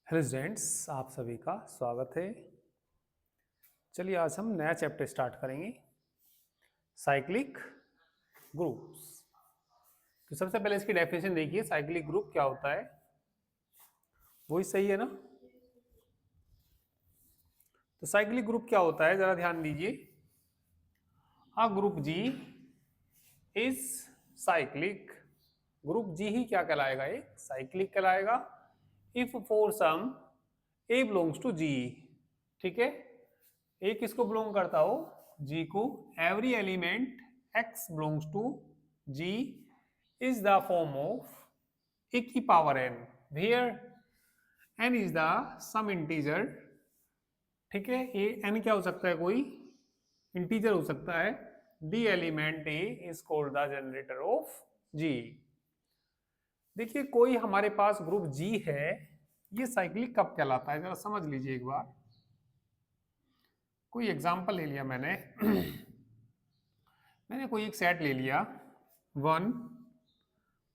Hello students, आप सभी का स्वागत है। चलिए आज हम नया चैप्टर स्टार्ट करेंगे, साइक्लिक ग्रुप्स। तो सबसे पहले इसकी डेफिनेशन देखिए, साइक्लिक ग्रुप क्या होता है, वही सही है ना। तो साइक्लिक ग्रुप क्या होता है, जरा ध्यान दीजिए। A group G is cyclic. Group G ही क्या कहलाएगा, एक साइक्लिक कहलाएगा if for some a belongs to G. ठीक है, ए किसको बिलोंग करता हो, जी को। Every element x belongs to G is the form of a की power n, where n is the some integer. ठीक है, ए एन क्या हो सकता है, कोई इंटीजर हो सकता है। The element a is called the generator of G. देखिए कोई हमारे पास ग्रुप जी है, ये साइक्लिक कब कहलाता है, जरा समझ लीजिए एक बार। कोई एग्जांपल ले लिया मैंने मैंने कोई एक सेट ले लिया, 1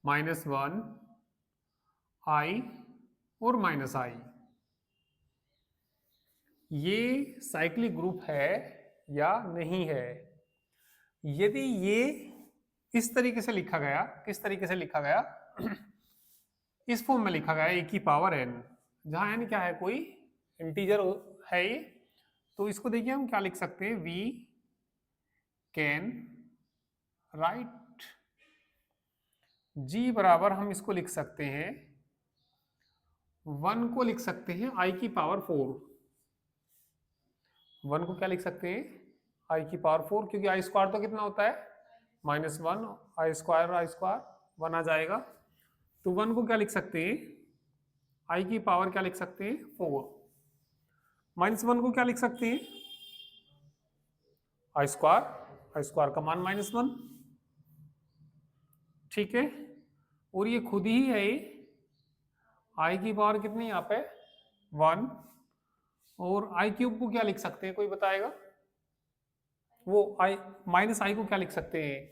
-1 i और -i। ये साइक्लिक ग्रुप है या नहीं है। यदि ये इस तरीके से लिखा गया, किस तरीके से लिखा गया इस फॉर्म में लिखा गया, ए की पावर एन, जहां एन क्या है, कोई इंटीजर है ये। तो इसको देखिए हम क्या लिख सकते हैं, वी कैन राइट जी बराबर, हम इसको लिख सकते हैं 1 को लिख सकते हैं आई की पावर 4। 1 को क्या लिख सकते हैं, आई की पावर 4, क्योंकि आई स्क्वायर तो कितना होता है -1, आई स्क्वायर 1 आ जाएगा। तो 1 को क्या लिख सकते हैं, आई की पावर क्या लिख सकते हैं 4। -1 को क्या लिख सकते हैं, आई स्क्वायर का मान -1। ठीक है, और ये खुद ही है, आई की पावर कितनी यहाँ पे 1। और आई क्यूब को क्या लिख सकते हैं, कोई बताएगा, वो आई माइनस आई को क्या लिख सकते हैं,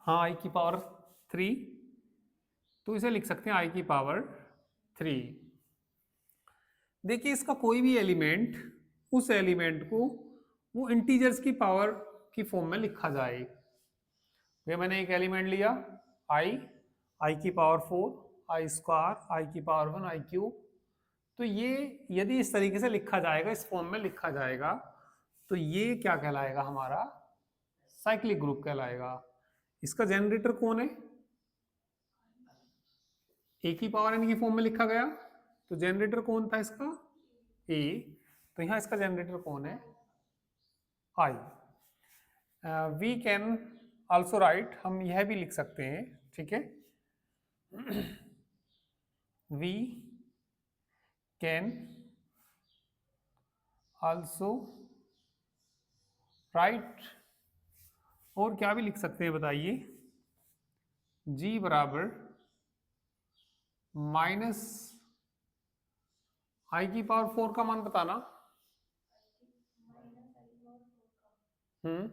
हाँ आई की पावर 3। तो इसे लिख सकते हैं आई की पावर 3। देखिए इसका कोई भी एलिमेंट, उस एलिमेंट को वो इंटीजर्स की पावर की फॉर्म में लिखा जाए। ये मैंने एक एलिमेंट लिया आई, आई की पावर 4, आई स्क्वायर, आई की पावर 1, आई क्यूब। तो ये यदि इस तरीके से लिखा जाएगा, इस फॉर्म में लिखा जाएगा, तो ये क्या कहलाएगा, हमारा साइक्लिक ग्रुप कहलाएगा। इसका जनरेटर कौन है, ए की पावर एन की फॉर्म में लिखा गया, तो जनरेटर कौन था इसका, ए। तो यहां इसका जनरेटर कौन है, आई। वी कैन ऑल्सो राइट, हम यह भी लिख सकते हैं, ठीक है, वी कैन ऑल्सो राइट, और क्या भी लिख सकते हैं बताइए, जी बराबर माइनस आई की पावर 4 का मान बताना। हम्म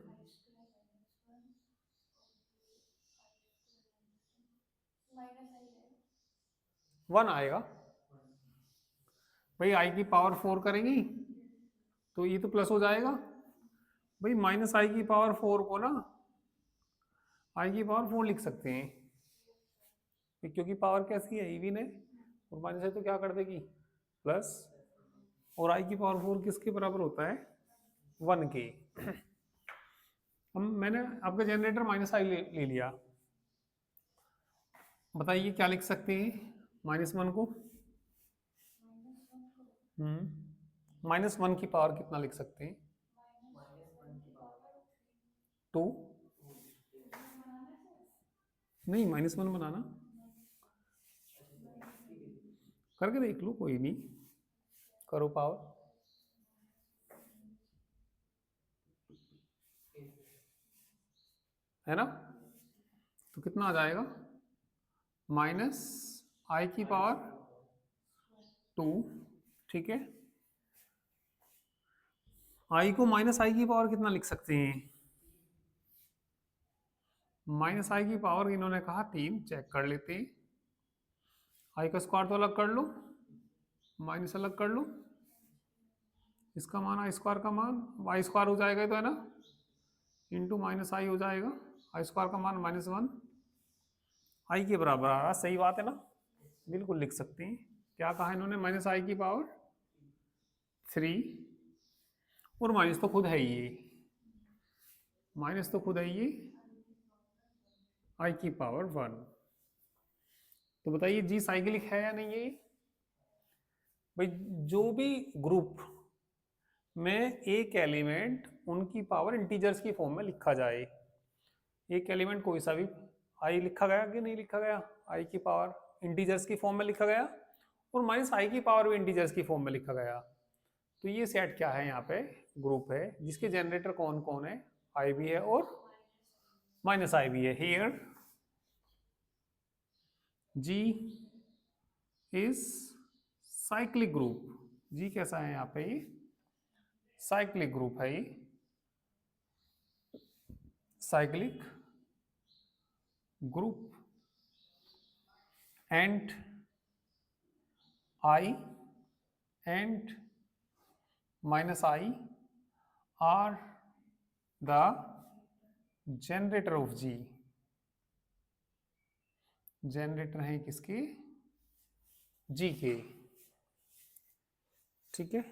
1 आएगा भाई, आई की पावर 4 करेंगी तो ये तो प्लस हो जाएगा भाई। माइनस आई की पावर 4 को ना आई की पावर 4 लिख सकते हैं, क्योंकि पावर कैसी है, इवन है, और माइनस है तो क्या कर देगी, प्लस। और आई की पावर 4 किसके बराबर होता है, 1 के। हम मैंने आपका जनरेटर माइनस आई ले लिया, बताइए क्या लिख सकते हैं -1 को। -1 की पावर कितना लिख सकते हैं, 2। नहीं -1 बनाना, करके देख लो, कोई नहीं, करो पावर, है ना। तो कितना आ जाएगा, माइनस आई की पावर 2। ठीक है, आई को माइनस आई की पावर कितना लिख सकते हैं, माइनस आई की पावर इन्होंने कहा 3, चेक कर लेते हैं। आई का स्क्वायर तो अलग कर लो, माइनस अलग कर लो, इसका मान आई स्क्वायर का मान वाई स्क्वायर हो जाएगा तो है ना, इंटू माइनस आई हो जाएगा, आई स्क्वायर का मान -1 आई के बराबर आ रहा। सही बात है ना, बिल्कुल लिख सकते हैं। क्या कहा इन्होंने, माइनस आई की पावर 3, और माइनस तो खुद है ही ये, माइनस तो खुद है ये आई की पावर 1। तो बताइए जी साइक्लिक है या नहीं है? भाई जो भी ग्रुप में एक एलिमेंट उनकी पावर इंटीजर्स की फॉर्म में लिखा जाए, एक एलिमेंट कोई सा भी, आई लिखा गया कि नहीं लिखा गया, आई की पावर इंटीजर्स की फॉर्म में लिखा गया, और माइनस आई की पावर भी इंटीजर्स की फॉर्म में लिखा गया। तो ये सेट क्या है, यहाँ पे ग्रुप है जिसके जनरेटर कौन कौन है, आई भी है और माइनस आई भी है। Here G is cyclic group, G कैसा है यहाँ पे, ये साइक्लिक ग्रुप है, ये cyclic group, and I and minus I are the generator of G, generator हैं किसके, G के, ठीक है।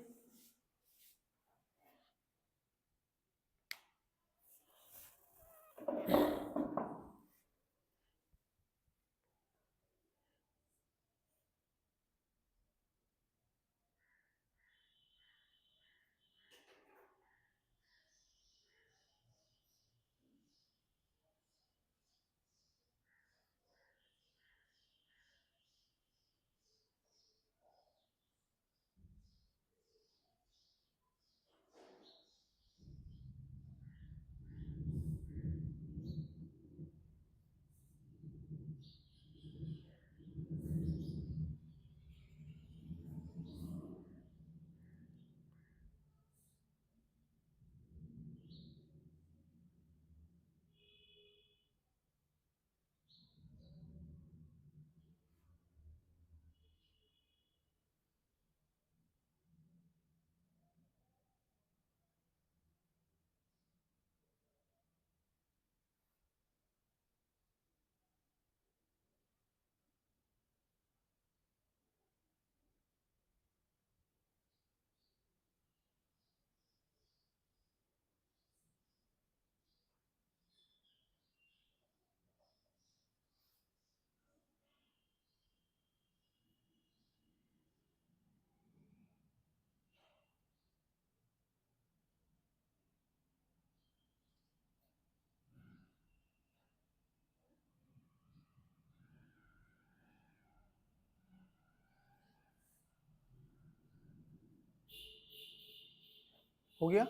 हो गया,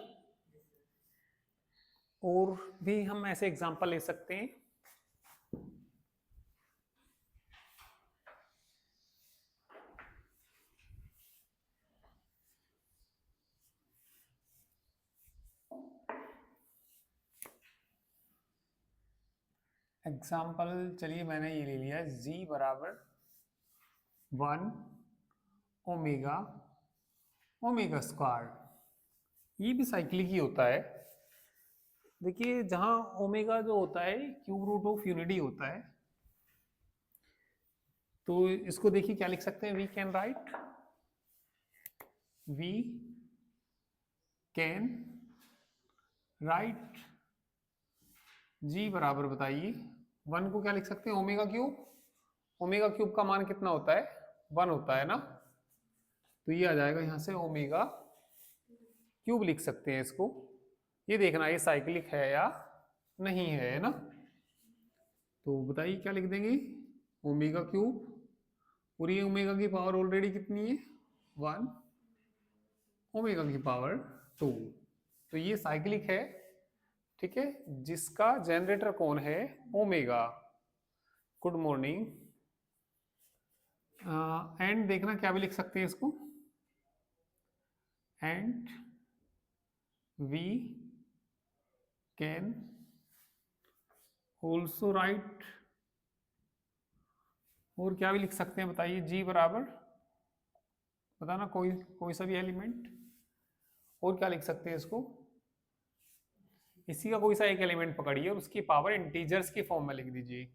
और भी हम ऐसे एग्जांपल ले सकते हैं। एग्जाम्पल चलिए मैंने ये ले लिया, G बराबर 1 ओमेगा ओमेगा स्क्वायर, ये भी साइक्लिक ही होता है। देखिए जहां ओमेगा जो होता है क्यूब रूट ऑफ यूनिटी होता है, तो इसको देखिए क्या लिख सकते हैं, we can write, we can write G बराबर बताइए 1 को क्या लिख सकते हैं, ओमेगा क्यूब, ओमेगा क्यूब का मान कितना होता है, 1 होता है ना, तो ये आ जाएगा यहां से ओमेगा क्यूब लिख सकते हैं इसको। ये देखना ये साइक्लिक है या नहीं है ना, तो बताइए क्या लिख देंगे, ओमेगा क्यूब, और ये ओमेगा की पावर ऑलरेडी कितनी है 1, ओमेगा की पावर 2, तो ये साइक्लिक है, ठीक है, जिसका जनरेटर कौन है, ओमेगा। Good morning. एंड देखना क्या भी लिख सकते हैं इसको, and we can also write, और क्या भी लिख सकते हैं बताइए, जी बराबर बताना कोई कोई सा भी एलिमेंट, और क्या लिख सकते हैं इसको, इसी का कोई सा एक एलिमेंट पकड़िए और उसकी पावर इंटीजर्स की फॉर्म में लिख दीजिए।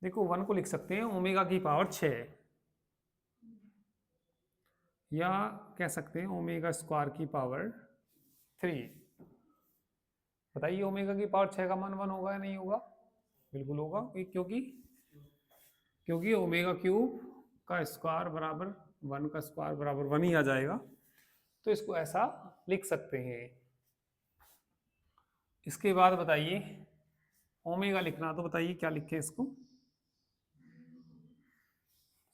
देखो 1 को लिख सकते हैं ओमेगा की पावर 6, या कह सकते हैं ओमेगा स्क्वायर की पावर 3। बताइए ओमेगा की पावर 6 का मान 1 होगा या नहीं होगा? बिल्कुल होगा, क्योंकि क्योंकि ओमेगा क्यूब का स्क्वायर बराबर 1 का स्क्वायर बराबर 1 ही आ जाएगा, तो इसको ऐसा लिख सकते हैं। इसके बाद बताइए ओमेगा लिखना, तो बताइए क्या लिखें इसको,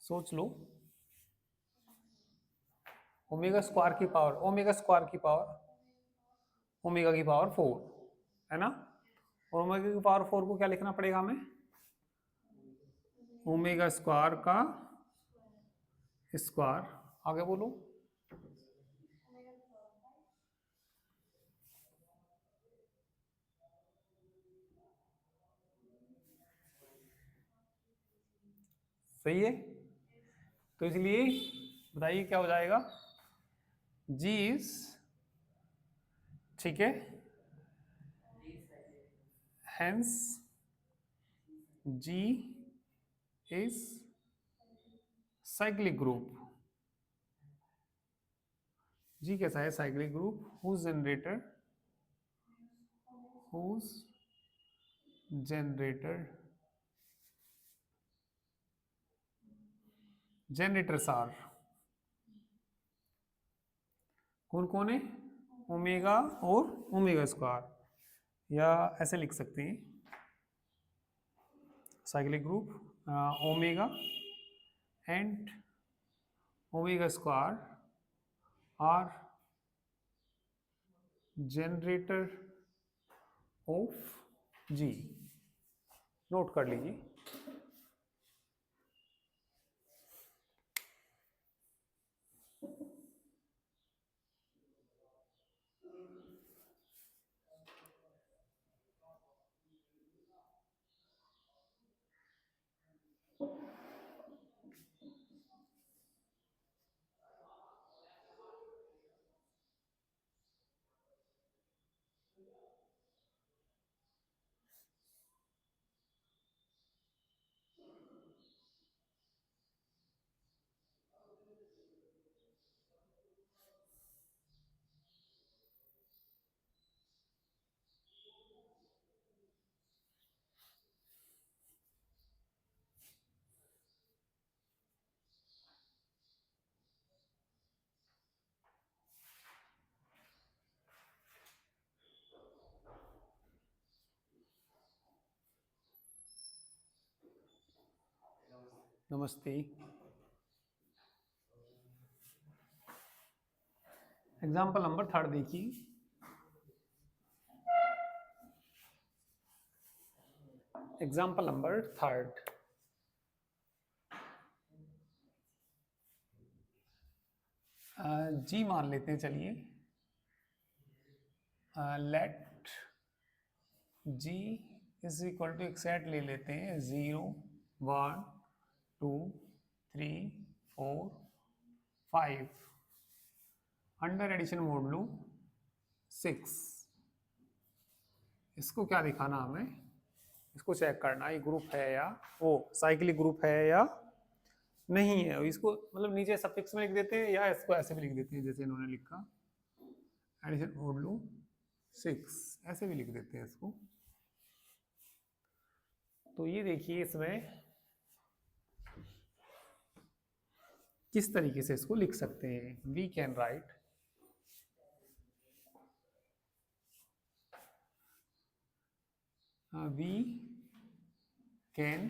सोच लो। ओमेगा स्क्वायर की पावर, ओमेगा स्क्वायर की पावर, ओमेगा की पावर 4 है ना, और ओमेगा की पावर 4 को क्या लिखना पड़ेगा हमें, ओमेगा स्क्वायर का स्क्वायर। आगे बोलो। सही है, तो इसलिए बताइए क्या हो जाएगा, जी इज, ठीक है, hence G is cyclic group. G कैसा है, cyclic group whose generators are, कौन कौन है, ओमेगा और ओमेगा स्क्वायर, या ऐसे लिख सकते हैं cyclic group omega and omega square are generator of G. Note कर लीजिए। नमस्ते। एग्जाम्पल नंबर 3 देखिए। एग्जाम्पल नंबर 3, जी मान लेते हैं, चलिए let G is equal to exact ले लेते हैं 0 1 2 3 4 5, अंडर एडिशन मोड लूँ 6। इसको क्या दिखाना हमें, इसको चेक करना ये ग्रुप है या वो साइक्लिक ग्रुप है या नहीं है। इसको मतलब नीचे सफिक्स में लिख देते हैं या इसको ऐसे भी लिख देते हैं जैसे इन्होंने लिखा एडिशन मोड लूँ 6, ऐसे भी लिख देते हैं इसको। तो ये देखिए इसमें किस तरीके से इसको लिख सकते हैं। We can write we can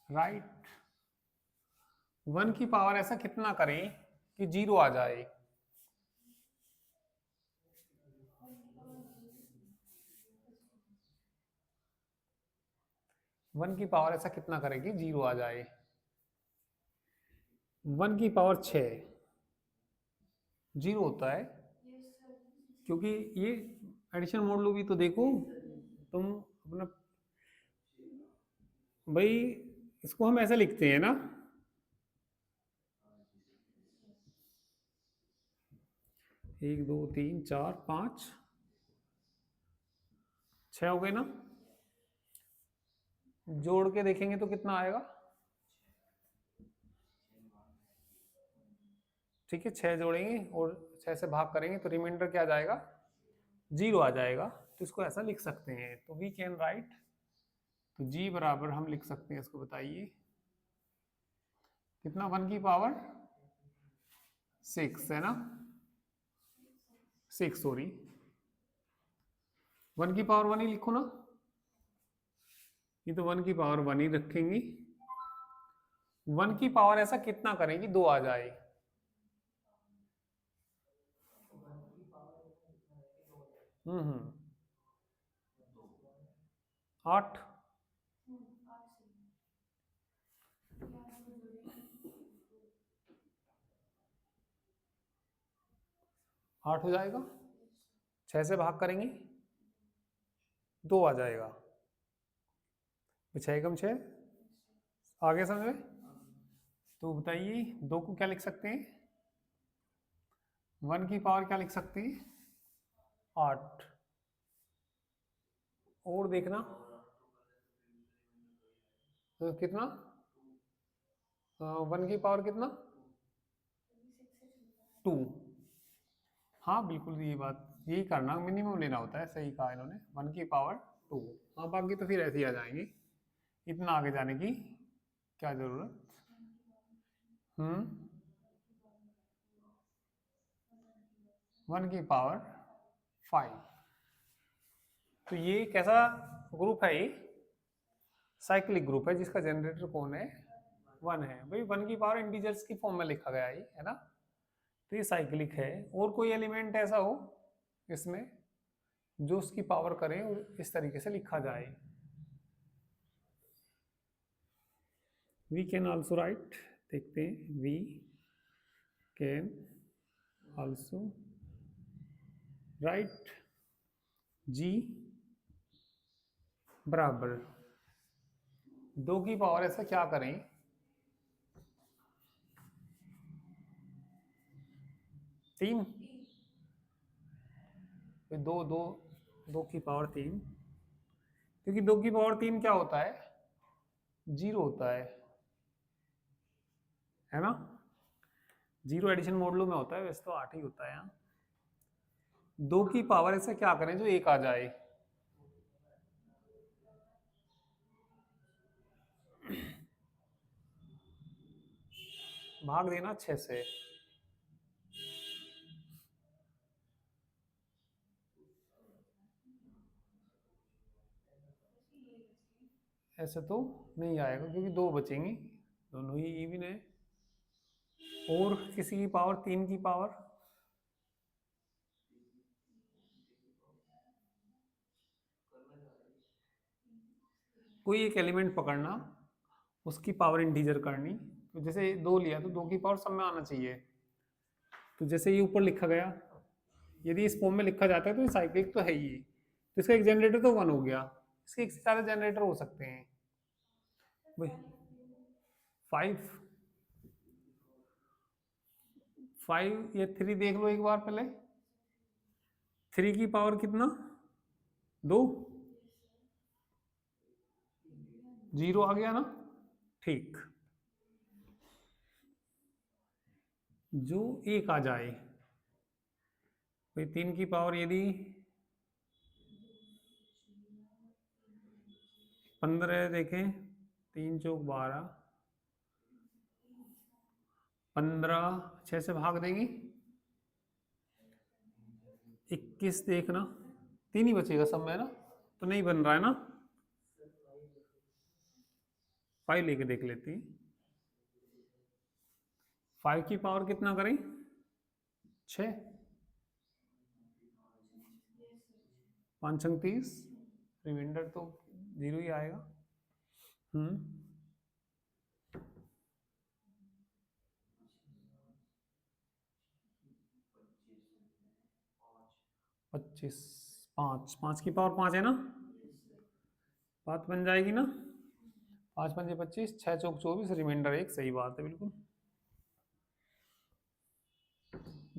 write 1 की पावर ऐसा कितना करें कि 0 आ जाए। वन की पावर ऐसा कितना करें कि 0 आ जाए। 1 की पावर 6 0 होता है, क्योंकि ये एडिशन मोड लो भी तो देखो तुम अपना भाई, इसको हम ऐसे लिखते हैं ना, एक दो तीन चार पाँच छह हो गए ना, जोड़ के देखेंगे तो कितना आएगा, ठीक है, छह जोड़ेंगे और छह से भाग करेंगे तो रिमाइंडर क्या आ जाएगा, जीरो आ जाएगा। तो इसको ऐसा लिख सकते हैं, तो वी कैन राइट, तो जी बराबर हम लिख सकते हैं इसको, बताइए कितना, वन की पावर सिक्स है ना, सिक्स सॉरी, वन की पावर वन ही लिखो ना, ये तो वन की पावर वन ही रखेंगे। वन की पावर ऐसा कितना करेंगे दो आ जाए, हम्म, आठ, आठ हो जाएगा, छह से भाग करेंगे दो आ जाएगा, तो छह कम छह, आगे समझ में। तो बताइए दो को क्या लिख सकते हैं, वन की पावर क्या लिख सकते हैं, आठ, और देखना तो कितना, वन की पावर कितना, टू, हाँ बिल्कुल ये बात, यही करना, मिनिमम लेना होता है, सही कहा इन्होंने, वन की पावर टू। हाँ बाकी तो फिर ऐसे ही आ जाएंगे, इतना आगे जाने की क्या जरूरत। हम्म, वन की पावर फाइव। तो ये कैसा ग्रुप है, ये साइक्लिक ग्रुप है जिसका जनरेटर कौन है, वन है। भाई वन की पावर इंटीजर्स की फॉर्म में लिखा गया है ना, तो ये साइक्लिक है। और कोई एलिमेंट ऐसा हो इसमें जो उसकी पावर करे और इस तरीके से लिखा जाए, वी कैन ऑल्सो राइट, देखते हैं, we can also right G बराबर, दो की पावर ऐसा क्या करें, तीन, दो दो, दो की पावर तीन, क्योंकि दो की पावर तीन क्या होता है, जीरो होता है ना, जीरो एडिशन मॉडलो में होता है, वैसे तो आठ ही होता है यहाँ। दो की पावर ऐसे क्या करें जो एक आ जाए, भाग देना छह से, ऐसे तो नहीं आएगा क्योंकि दो बचेंगी, दोनों ही इवन है। और किसी की पावर तीन की पावर, कोई एक एलिमेंट पकड़ना, उसकी पावर इंटीजर करनी, तो जैसे दो लिया तो दो की पावर सब में आना चाहिए, तो जैसे ये ऊपर लिखा गया, यदि इस फॉर्म में लिखा जाता है तो ये साइक्लिक तो है ही, तो इसका एक जनरेटर तो वन हो गया, इसके एक से ज्यादा जनरेटर हो सकते हैं भाई, फाइव, फाइव या थ्री देख लो एक बार पहले, थ्री की पावर कितना, दो, जीरो आ गया ना, ठीक, जो एक आ जाए, भाई तीन की पावर यदि 15 देखें, तीन चौक 12, 15 छह से भाग देंगे, 21 देखना, तीन ही बचेगा सब में ना, तो नहीं बन रहा है ना, फाइव लेके देख लेती हैं, फाइव की पावर कितना करें, छः, पाँच छंग 30, रिमाइंडर तो जीरो ही आएगा। हम्म, 25, 5, 5 की पावर 5 है ना, 5 बन जाएगी ना, 5 पंजे 25, 6 चौक 24, रिमाइंडर 1, सही बात है बिल्कुल।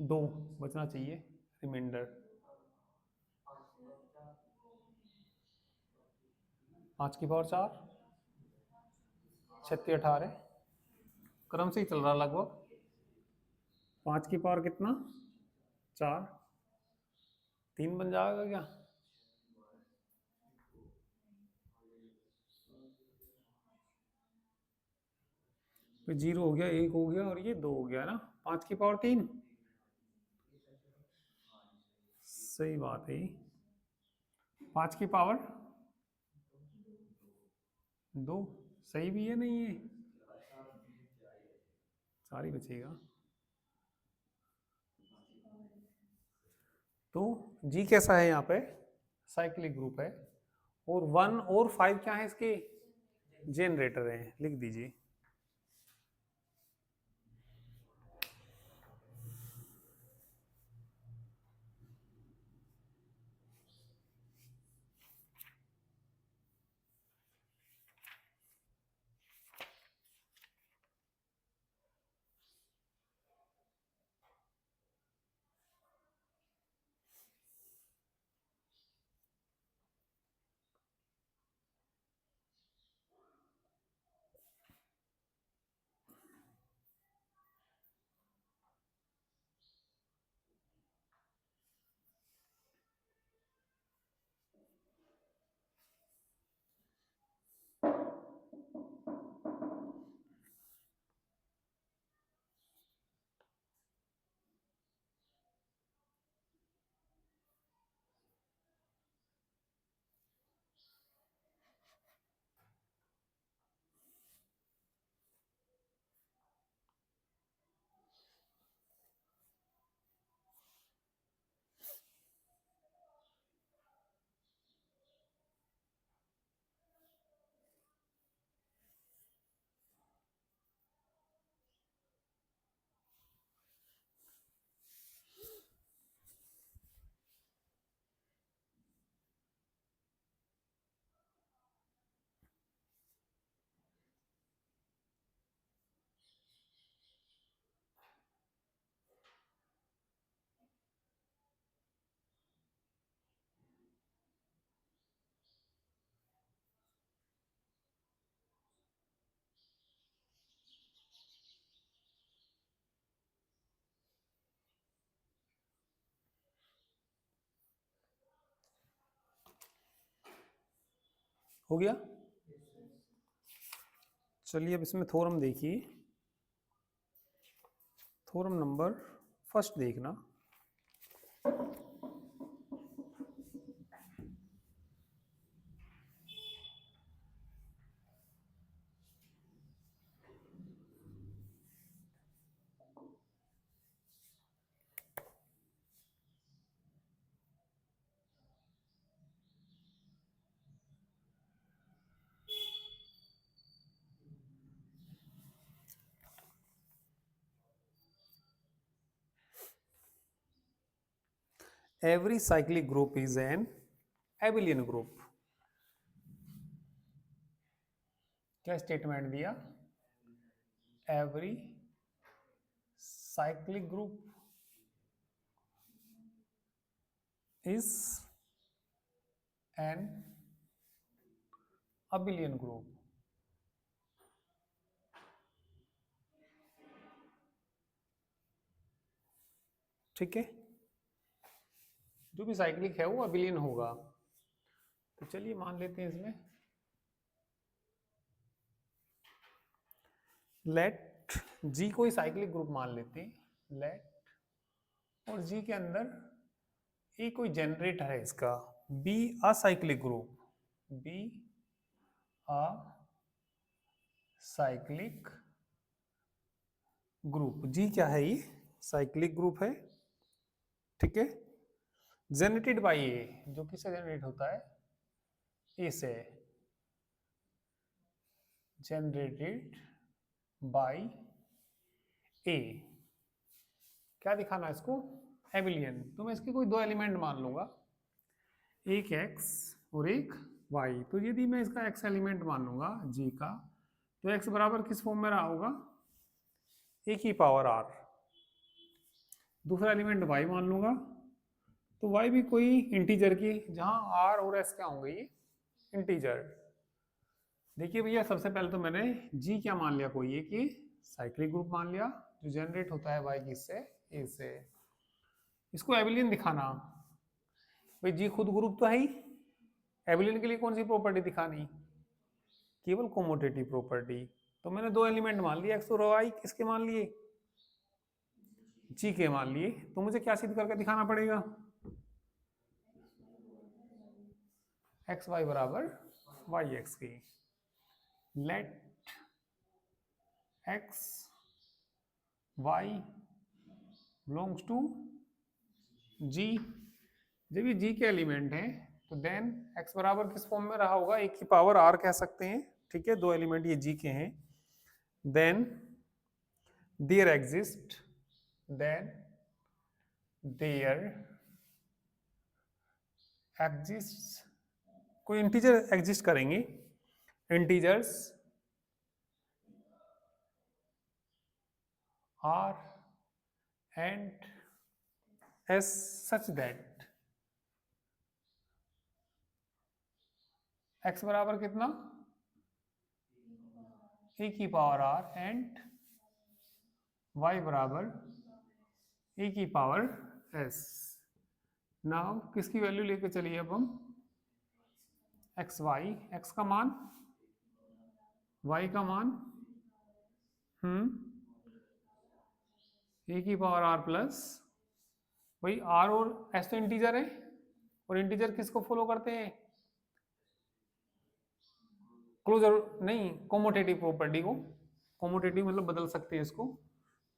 2 बचना चाहिए रिमाइंडर। 5 की पावर 4, 36 18, क्रम से ही चल रहा लगभग। 5 की पावर कितना, 4, 3 बन जाएगा क्या, फिर 0 हो गया, 1 हो गया और ये 2 हो गया ना। 5 की पावर 3, सही बात है। 5 की पावर 2, सही भी है नहीं ये, 4 ही बचेगा। तो जी कैसा है यहाँ पे, साइक्लिक ग्रुप है। और 1 और 5 क्या है इसके, जनरेटर है, लिख दीजिए। हो गया। चलिए अब इसमें थ्योरम देखिए, थ्योरम नंबर फर्स्ट देखना। Every cyclic group is an abelian group. क्या स्टेटमेंट दिया, every cyclic group is an abelian group. ठीक है, जो भी साइक्लिक है वो अबिलियन होगा। तो चलिए मान लेते हैं इसमें, लेट जी कोई साइक्लिक ग्रुप मान लेते हैं, लेट, और जी के अंदर ये कोई जनरेटर है इसका, be a cyclic group, be a cyclic group. G क्या है, ये साइक्लिक ग्रुप है। ठीक है, जनरेटेड बाय ए, जो किससे जनरेट होता है, ए से, जनरेटेड बाय ए। क्या दिखाना है इसको, एबिलियन, तो मैं इसके कोई दो एलिमेंट मान लूंगा, एक x और एक y। तो यदि मैं इसका x एलिमेंट मान लूंगा g का, तो x बराबर किस फॉर्म में रहा होगा, a की पावर r। दूसरा एलिमेंट y मान लूंगा, तो y भी कोई इंटीजर की, जहां r और s क्या होंगे, ये इंटीजर। देखिए भैया, सबसे पहले तो मैंने g क्या मान लिया, कोई एक ही साइक्लिक ग्रुप मान लिया जो जनरेट होता है y की से a से। इसको एबिलियन दिखाना, भाई जी खुद ग्रुप तो है ही, एबिलियन के लिए कौन सी प्रॉपर्टी दिखानी, केवल कोमोटेटिव प्रॉपर्टी। तो मैंने दो एलिमेंट मान लिए एक्स और वाई, किसके मान लिए, जी के मान लिए। तो मुझे क्या सिद्ध करके दिखाना पड़ेगा, एक्स वाई बराबर वाई एक्स की। Let x y belongs to G. जब ये जी के एलिमेंट हैं तो देन एक्स बराबर किस फॉर्म में रहा होगा, एक की पावर आर कह सकते हैं, ठीक है, दो एलिमेंट ये जी के हैं। Then there exist, then there exist, कोई इंटीजर एग्जिस्ट करेंगे, integers R and S such that X बराबर कितना, ए की पावर आर एंड वाई बराबर ए की पावर एस। नाउ किसकी वैल्यू लेके चलिए अब हम, एक्स वाई, एक्स का मान, वाई का मान, ए की पावर आर प्लस, वही आर और एस तो इंटीजर है, और इंटीजर किसको फॉलो करते हैं, क्लोजर नहीं, कोमोटेटिव प्रॉपर्टी को। कोमोटेटिव मतलब बदल सकते हैं इसको।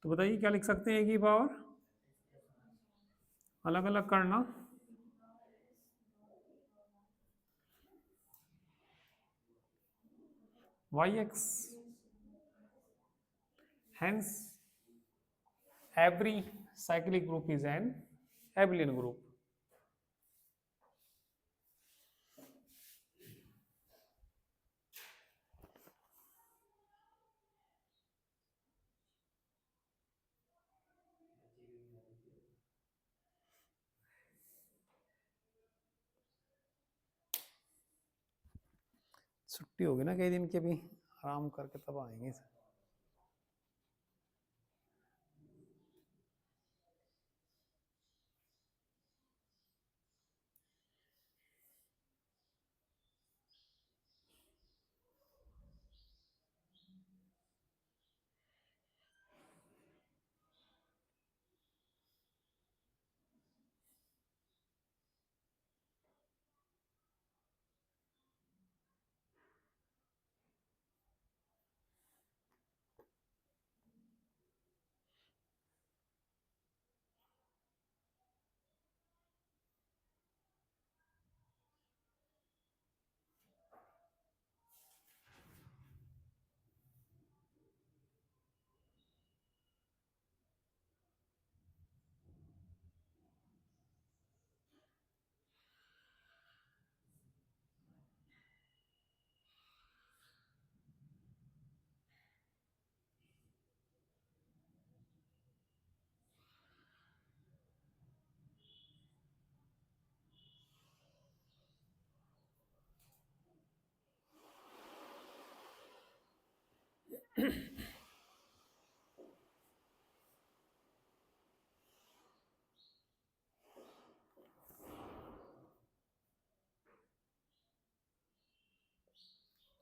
तो बताइए क्या लिख सकते हैं, ए की पावर, अलग अलग करना, Y X, hence every cyclic group is an abelian group। छुट्टी होगी ना कई दिन की, अभी आराम करके तब आएंगे।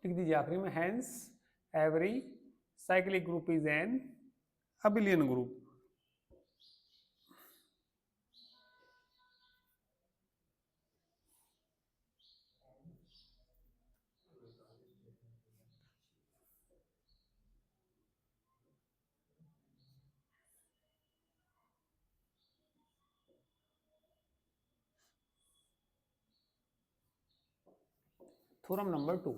लिख दीजिए आखिरी में, hence every cyclic group is an abelian group। Theorem number 2,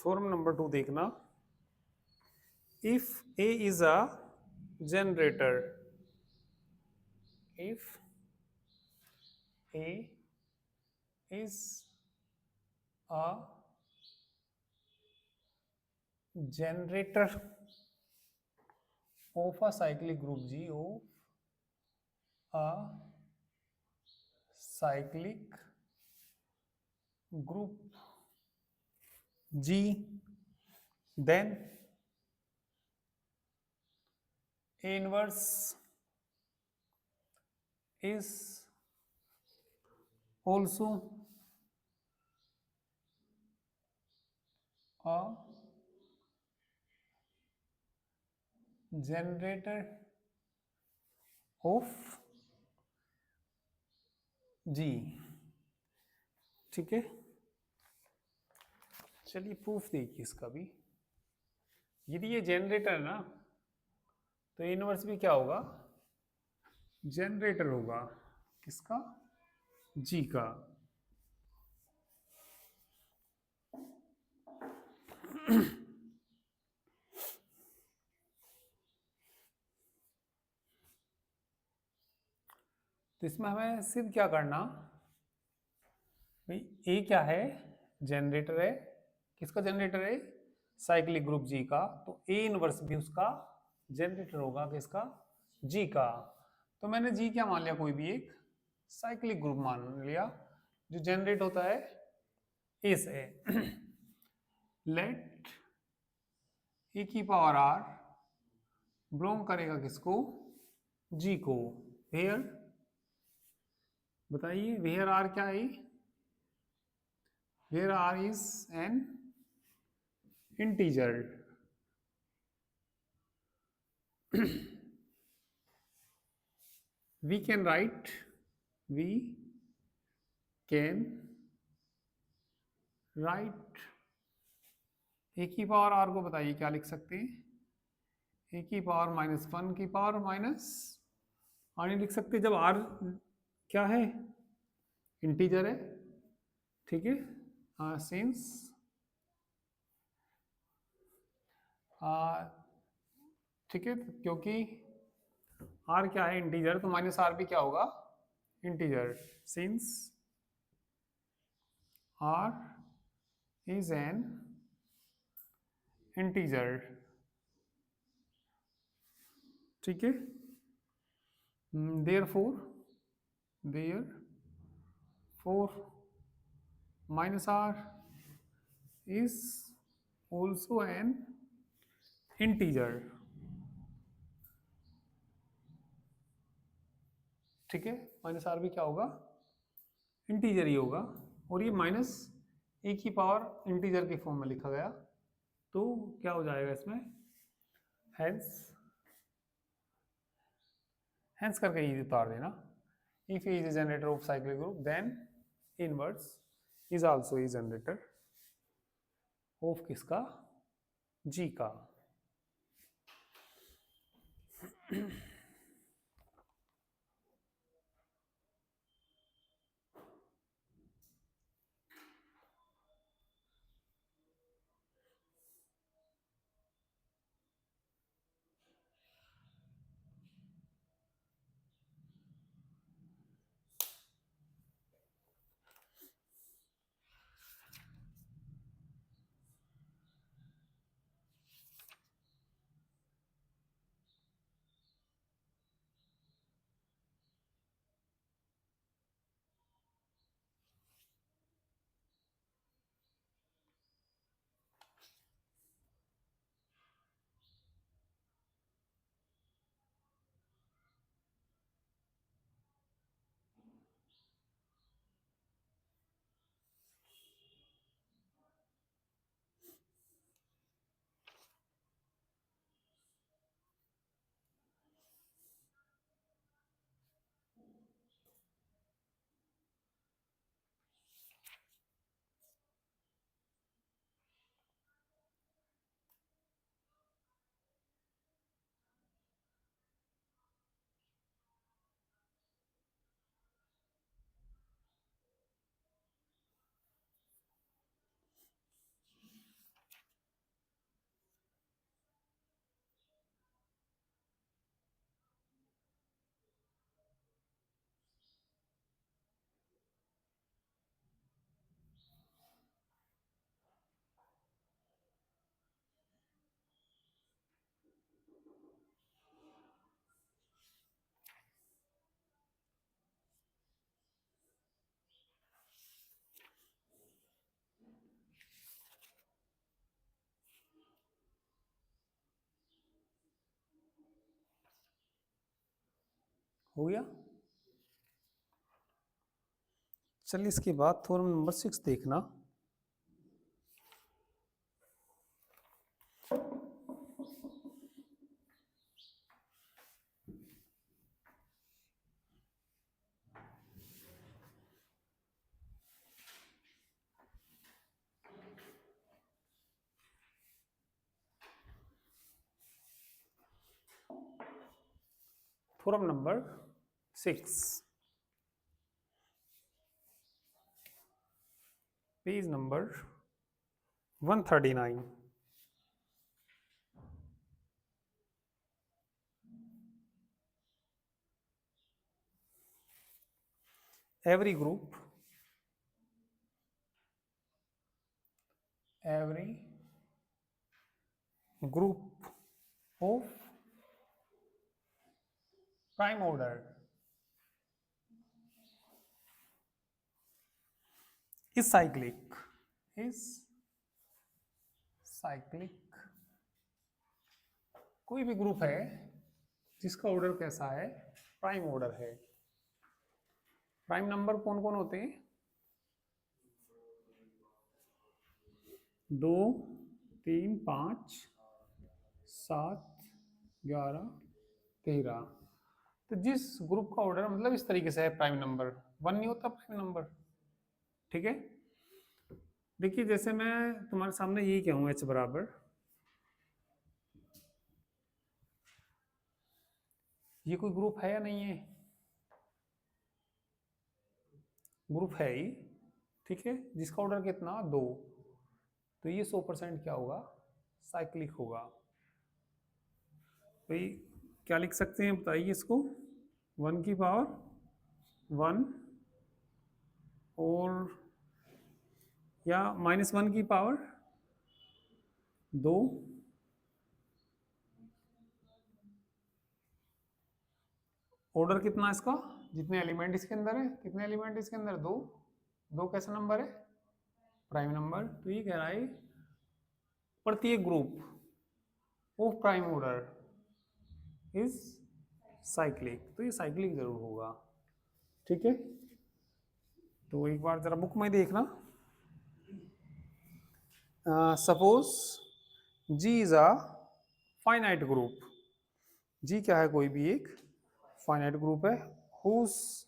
theorem number 2 देखना, if A is a generator, if A is a generator of a cyclic group G, of a cyclic group G, then A inverse is also a generator of G। ठीक है, चलिए proof देखिए इसका भी। यदि ये generator है ना, तो इनवर्स भी क्या होगा, जनरेटर होगा, किसका, जी का। तो इसमें हमें सिर्फ क्या करना भाई, ए क्या है, जनरेटर है, किसका जनरेटर है, साइक्लिक ग्रुप जी का, तो ए इनवर्स भी उसका जनरेटर होगा, किसका, जी का। तो मैंने जी क्या मान लिया, कोई भी एक साइक्लिक ग्रुप मान लिया जो जनरेट होता है ए से। लेट ए की पावर आर बिलोंग करेगा किसको, जी को। वेयर, बताइए वेयर आर क्या है, where R is an integer। we can write, we can write A की पावर आर को बताइए क्या लिख सकते हैं, ए की पावर -1 की पावर माइनस आर नहीं लिख सकते, जब आर क्या है, इंटीजर है। ठीक है, सिंस ठीक है, क्योंकि आर क्या है, इंटीजर, तो माइनस आर भी क्या होगा, integer. Since R is an integer. ठीक है, therefore minus R is also an integer. ठीक है, माइनस आर भी क्या होगा, इंटीजर ही होगा, और ये माइनस ए की पावर इंटीजर के फॉर्म में लिखा गया, तो क्या हो जाएगा इसमें, हेंस हेंस करके ये उतार देना। If A is a generator off cyclic group then inverse is also a generator off किसका, जी का। हो गया। चलिए इसके बाद थोड़ा नंबर 6 देखना। Theorem number 6, page number 139। every group of prime order is cyclic कोई भी ग्रुप है जिसका ऑर्डर कैसा है, प्राइम ऑर्डर है। प्राइम नंबर कौन कौन होते हैं? 2, 3, 5, 7, 11, 13। तो जिस ग्रुप का ऑर्डर मतलब इस तरीके से है, प्राइम नंबर 1 नहीं होता प्राइम नंबर, ठीक है। देखिए जैसे मैं तुम्हारे सामने यही कहूँ h बराबर, ये कोई ग्रुप है या नहीं है? ग्रुप है ही, ठीक है, जिसका ऑर्डर कितना 2, तो ये 100% क्या होगा, साइक्लिक होगा। भाई क्या लिख सकते हैं बताइए इसको, 1 की पावर 1 और या -1 की पावर 2, ऑर्डर कितना है इसका, जितने एलिमेंट इसके अंदर है, कितने एलिमेंट इसके अंदर 2, 2 कैसा नंबर है, प्राइम नंबर। तो ये कह रहा है प्रत्येक group of prime order is cyclic, तो ये साइक्लिक जरूर होगा, ठीक है। तो एक बार जरा बुक में देखना। Suppose G is a finite group, G क्या है, कोई भी एक फाइनाइट ग्रुप है, whose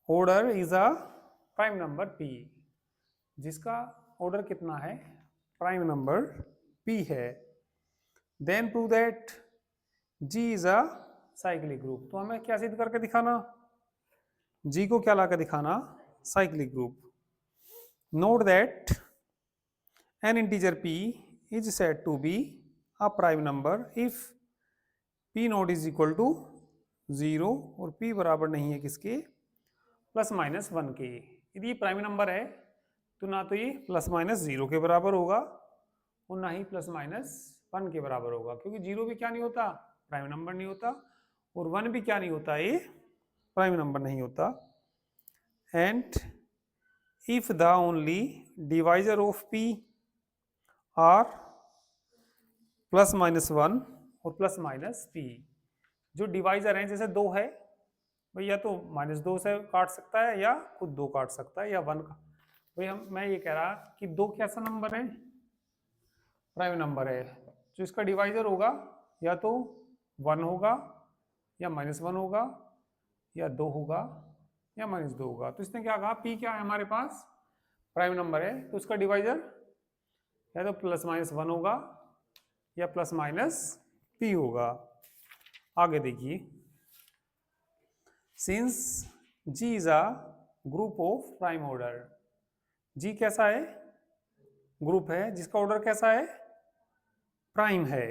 order is a prime number p, जिसका ऑर्डर कितना है, प्राइम नंबर पी है। Then prove that G is a cyclic group, तो हमें क्या सिद्ध करके दिखाना, जी को क्या ला कर दिखाना, cyclic group. Note that N integer p is said to be a prime number if p not is equal to 0 और p बराबर नहीं है किसके, +-1 के। यदि ये प्राइम नंबर है तो ना तो ये +-0 के बराबर होगा और ना ही +-1 के बराबर होगा, क्योंकि 0 भी क्या नहीं होता, प्राइम नंबर नहीं होता, और 1 भी क्या नहीं होता, ये प्राइम नंबर नहीं होता। And if the only divisor of p are +-1 और +-p, जो डिवाइजर हैं जैसे 2 है, भाई या तो -2 से काट सकता है या खुद 2 काट सकता है या 1 का, भाई मैं ये कह रहा कि 2 कैसा नंबर है, प्राइम नंबर है, जो इसका डिवाइजर होगा या तो 1 होगा या -1 होगा या 2 होगा या -2 होगा। तो इसने क्या कहा, p क्या है हमारे पास, प्राइम नंबर है, तो उसका डिवाइजर या तो +-1 होगा या +-p होगा। आगे देखिए, since g is a group of prime order, g कैसा है, ग्रुप है जिसका ऑर्डर कैसा है, प्राइम है।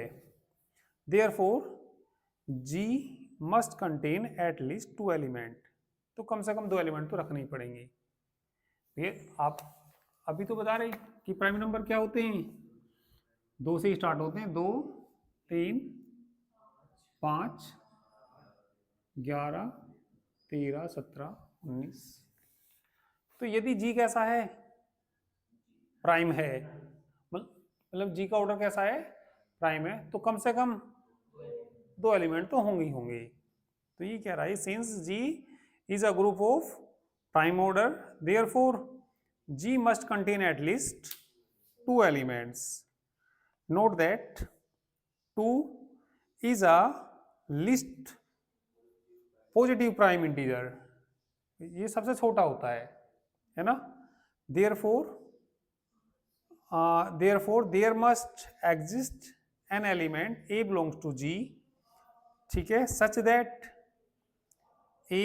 Therefore g must contain at least 2 element, तो कम से कम 2 एलिमेंट तो रखने ही पड़ेंगे। ये आप अभी तो बता रहे कि प्राइम नंबर क्या होते हैं, 2 से ही स्टार्ट होते हैं, 2, 3, 5, 11, 13, 17, 19। तो यदि g कैसा है, प्राइम है, मतलब g का ऑर्डर कैसा है, प्राइम है, तो कम से कम 2 एलिमेंट तो होंगे ही होंगे। तो ये कह रहा है since G is a group of prime order, therefore G must contain at least 2 elements. Note that 2 is a least positive prime integer. ये सबसे छोटा होता है ना. Therefore there must exist an element A belongs to G, ठीक है, such that A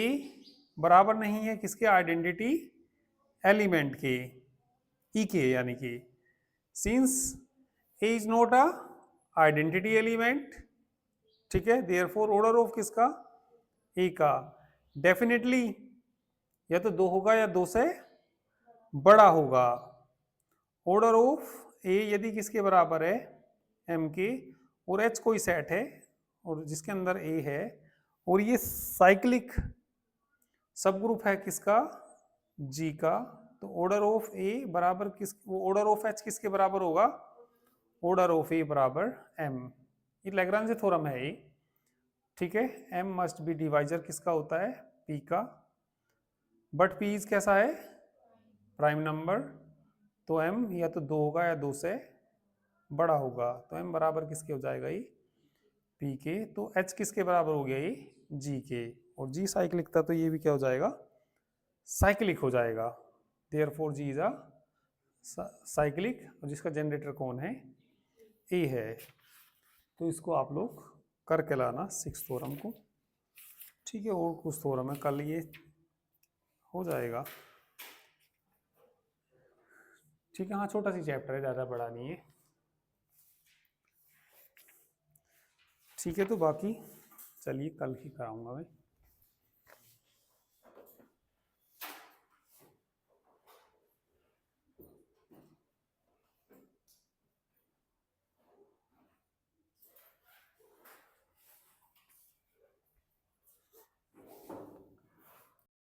बराबर नहीं है किसके, आइडेंटिटी एलिमेंट के, E के, यानी कि since A is not a identity element, ठीक है, देयरफॉर ऑर्डर ऑफ किसका, A का, डेफिनेटली या तो 2 होगा या 2 से बड़ा होगा. ऑर्डर ऑफ A यदि किसके बराबर है, M के, और H कोई सेट है और जिसके अंदर A है, और ये साइक्लिक सब ग्रुप है किसका, G का, तो ऑर्डर ऑफ A बराबर किस, ऑर्डर ऑफ H किसके बराबर होगा, ऑर्डर ऑफ A बराबर M. ये लैग्रांज थ्योरम है ये, ठीक है. M मस्ट बी डिवाइजर किसका होता है, P का, बट P इज कैसा है, प्राइम नंबर, तो M या तो 2 होगा या 2 से बड़ा होगा, तो M बराबर किसके हो जाएगा, ये P के. तो H किसके बराबर हो गया, ये G के, और G साइक्लिक था तो ये भी क्या हो जाएगा, साइक्लिक हो जाएगा. Therefore G is a cyclic, और जिसका जनरेटर कौन है, A है. तो इसको आप लोग करके लाना 6th थ्योरम को, ठीक है. और कुछ थ्योरम है, कल ये हो जाएगा, ठीक है. हाँ, छोटा सी चैप्टर है, ज़्यादा बड़ा नहीं है, ठीक है. तो बाकी चलिए कल ही कराऊंगा मैं.